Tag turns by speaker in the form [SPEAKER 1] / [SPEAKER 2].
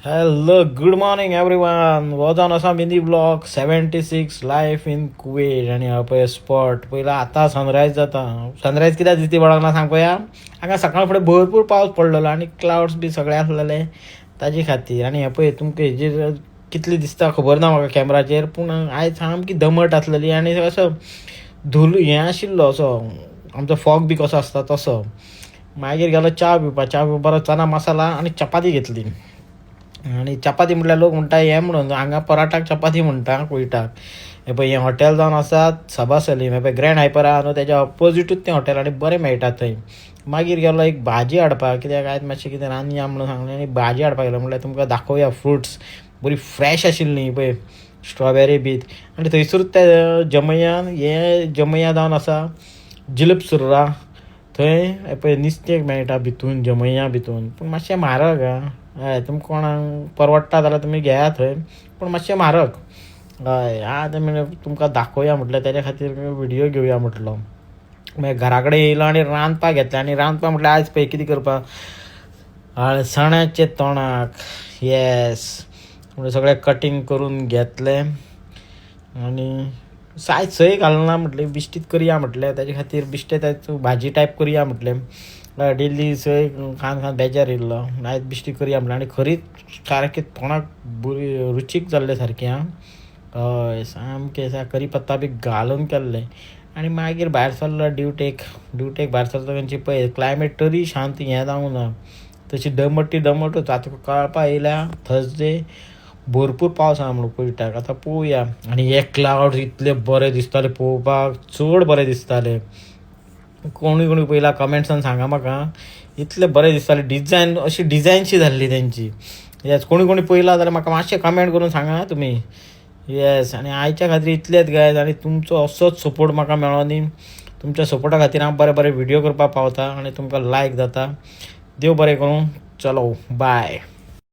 [SPEAKER 1] Hello, good morning everyone. Was on असा mini blog 76 life in Kuwait आणि हा पळय स्पॉट पहिला आता सनरायज जाता. सनरायज कित्याक दिसती बाळगना सांग पळया. हांगा सकाळ फुडें भरपूर पावस पडलेलो आणि क्लाउड्स बी सगळे आसलेले ताजे खातीर. आणि हे पळय तुमकां हेजेर कितली दिसता खबर ना म्हाका कॅमेराचेर, पूण आयज सामकी दमट आसलेली आणि असो धुलो हें आशिल्लो असो आमचो फॉग बी कसो आसता तसो. मागीर गेलो च्या पिवपाक बरो चना मसाला आणि चपाती घेतली. आणि चपाती म्हटल्यार लोक म्हणटा हें म्हणून हांगा पराठाक चपाती म्हणटा कुयटाक. हे पळय हें हॉटेल जावन आसा सबा सलीम. हे पळय ग्रँड हायपर आहा न्हू तेज्या ऑपोजिटूच तें हॉटेल आनी बरें मेळटा थंय. मागीर गेलो एक भाजी हाडपाक, कित्याक आयज मातशें कितें रांदया म्हणून सांगलें आनी भाजी हाडपाक गेलो. म्हणल्यार तुमकां दाखोवया फ्रुट्स बरी फ्रेश आशिल्लीं पळय स्ट्रॉबॅरी बीत. आनी थंयसरूच त्या जमयान हें जमया जावन आसा जिलप सुर्रा. थंय हे पळय नुस्तें मेळटा भितून जमया भितून, पूण मातशें म्हारग आं. हय तुमकां कोणाक परवडटा जाल्यार तुमी घेयात थंय, पूण मातशें म्हारग. हय आतां तुमकां दाखोवया म्हटलें तेज्या खातीर व्हिडियो घेवया म्हटलो. मागीर घरा कडेन येयलो आनी रांदपाक घेतलें. आनी रांदपाक म्हटल्यार आयज पळय कितें करपाक, अळसाण्याचें तोणाक. येस म्हणजे सगळें कटींग करून घेतलें आनी सायज सय घालना म्हटलें बिश्टीत करया म्हटलें. तेजे खातीर बिश्टें भाजी टायप करया म्हटलें. डेली सय खावन खावन बेजार येयल्लो. आयज बिश्टी करया म्हटलें. आनी खरीच सारकें तोंडाक बरी रुचीक जाल्लें सारकें आं. हय सामकें करी पत्ता बी घालून केल्लें. आनी मागीर भायर सरलो ड्युटेक भायर सरता तेंची पळय क्लायमेट तरी शांत हें जावंक ना, तशी दमटूच. आतां कळपा येयल्या थर्सडे भरपूर पावस आहा म्हणून कुयटाक. आतां पळोवया. आनी हे क्लाउड्स इतले बरे दिसताले पळोवपाक, चड बरे दिसताले. कोणी पयला कमेंट्सान सांगा म्हाका, इतले बरे दिसताले. डिझायन अशी डिझायनशी जाल्ली तेंची. येस कोणी पयला जाल्यार म्हाका मातशें कमेंट करून सांगा तुमी. येस आनी आयच्या खातीर इतलेच गायज. आनी तुमचो असोच सपोर्ट म्हाका मेळो न्ही. तुमच्या सपोर्टा खातीर हांव बरे बरे व्हिडियो करपाक पावता आनी तुमकां लायक जाता. देव बरें करूं. चलो बाय.